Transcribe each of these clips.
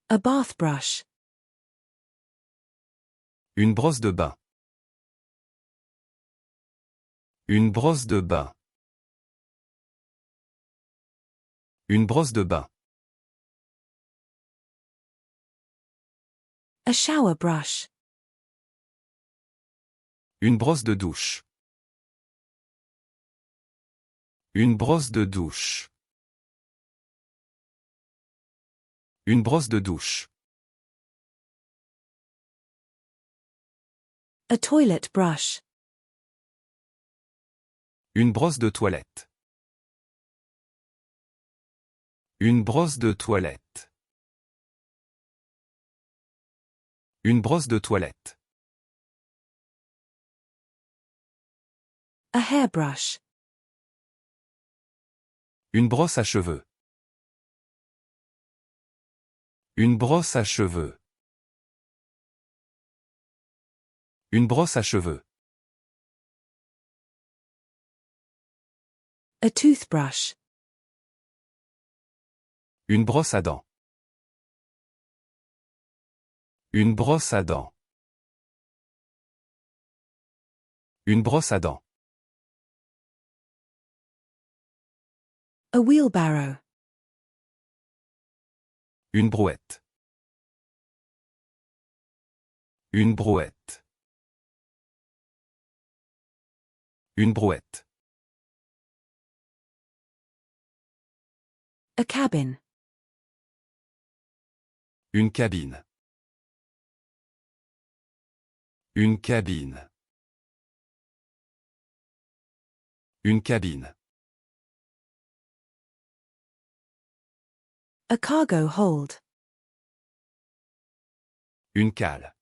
A bath brush. Une brosse de bain. Une brosse de bain. Une brosse de bain. A shower brush. Une brosse de douche. Une brosse de douche. Une brosse de douche. A toilet brush. Une brosse de toilette. Une brosse de toilette. Une brosse de toilette. A hairbrush. Une brosse à cheveux. Une brosse à cheveux. Une brosse à cheveux. A toothbrush. Une brosse à dents. Une brosse à dents. Une brosse à dents. A wheelbarrow. Une brouette. Une brouette. Une brouette. A cabin. Une cabine. Une cabine. Une cabine. A cargo hold. Une cale.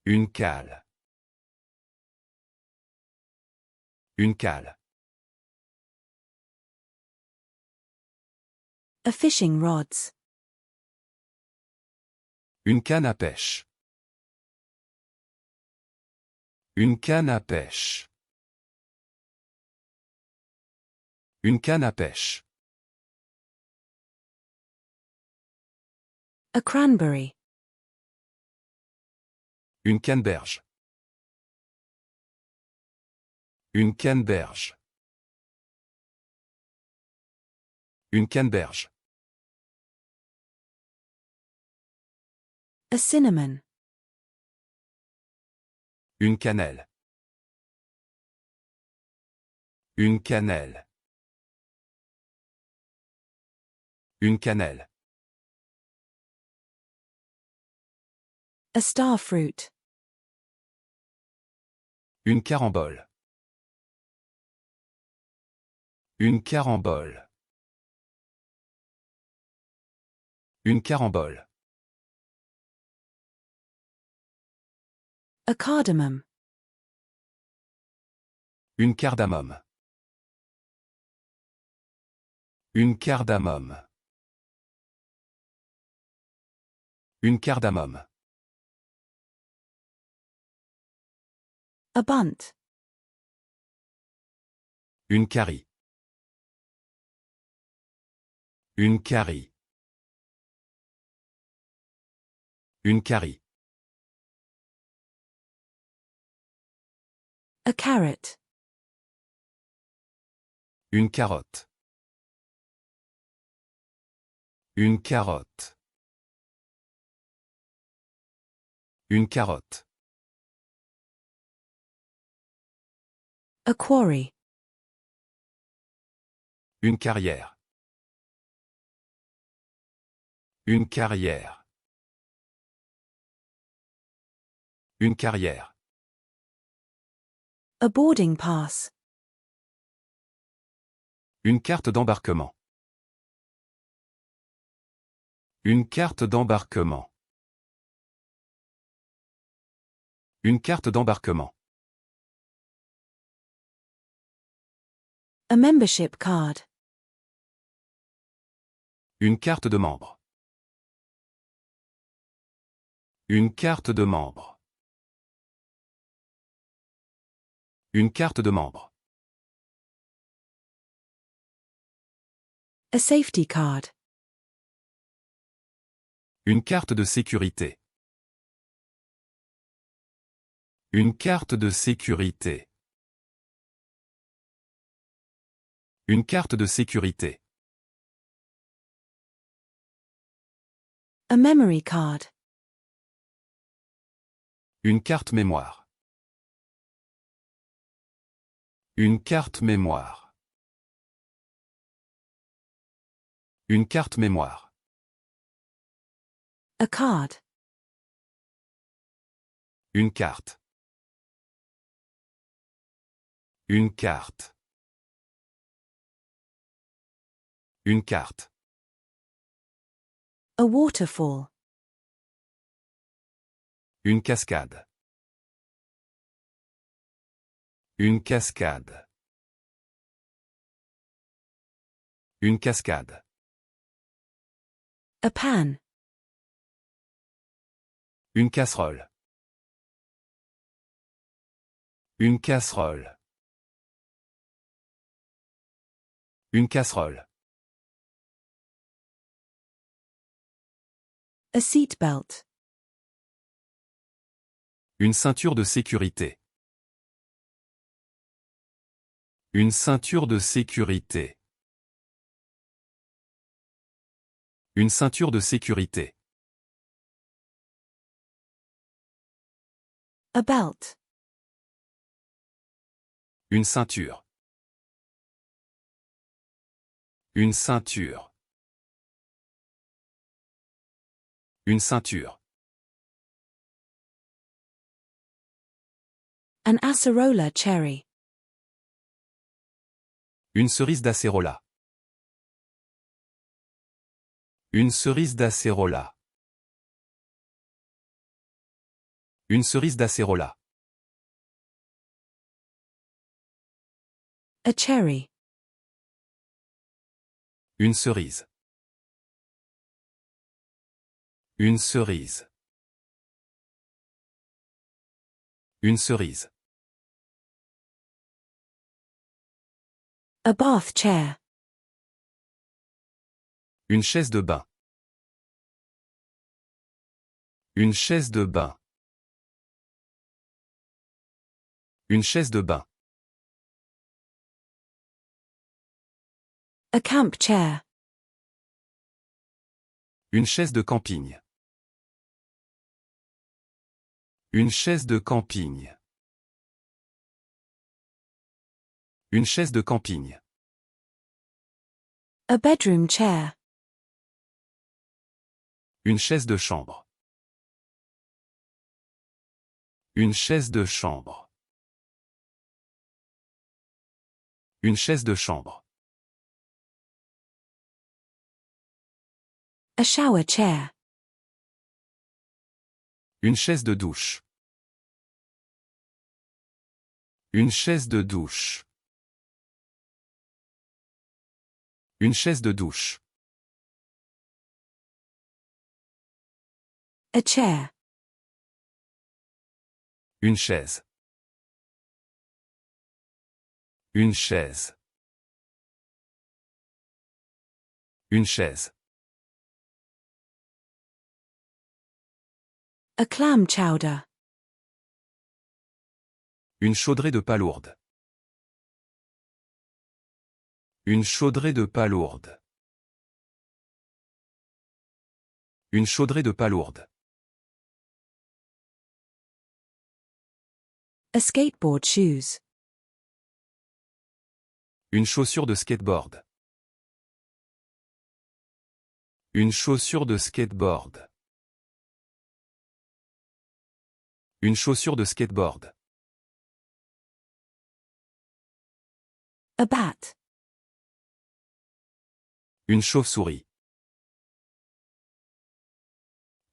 Une cale. Une cale. A fishing rods. Une canne à pêche. Une canne à pêche. Une canne à pêche. A cranberry. Une canneberge. Une canneberge. Une canneberge. A cinnamon. Une cannelle. Une cannelle. Une cannelle. A starfruit. Une carambole. Une carambole. Une carambole. A cardamom. Une cardamome. Une cardamome. Une cardamome. A bunt. Une carie. Une carie. Une carie. A carrot. Une carotte. Une carotte. Une carotte. A quarry. Une carrière. Une carrière. Une carrière. A boarding pass. Une carte d'embarquement. Une carte d'embarquement. Une carte d'embarquement. A membership card. Une carte de membre. Une carte de membre. Une carte de membre. A safety card. Une carte de sécurité. Une carte de sécurité. Une carte de sécurité. A memory card. Une carte mémoire. Une carte mémoire. Une carte mémoire. A card. Une carte. Une carte. Une carte. A waterfall. Une cascade. Une cascade. Une cascade. A pan. Une casserole. Une casserole. Une casserole. A seatbelt. Une ceinture de sécurité. Une ceinture de sécurité. Une ceinture de sécurité. A belt. Une ceinture. Une ceinture. Une ceinture. An acerola cherry. Une cerise d'acérola. Une cerise d'acérola. Une cerise d'acérola. A cherry. Une cerise. Une cerise. Une cerise. A bath chair. Une chaise de bain. Une chaise de bain. Une chaise de bain. A camp chair. Une chaise de camping. Une chaise de camping. Une chaise de camping. A bedroom chair. Une chaise de chambre. Une chaise de chambre. Une chaise de chambre. A shower chair. Une chaise de douche. Une chaise de douche. Une chaise de douche. A chair. Une chaise. Une chaise. Une chaise. A clam chowder. Une chaudrée de palourde. Une chaudrée de palourde. Une chaudrée de palourde. A skateboard shoes. Une chaussure de skateboard. Une chaussure de skateboard. Une chaussure de skateboard. A bat. Une chauve-souris.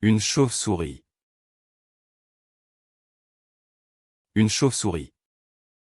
Une chauve-souris. Une chauve-souris.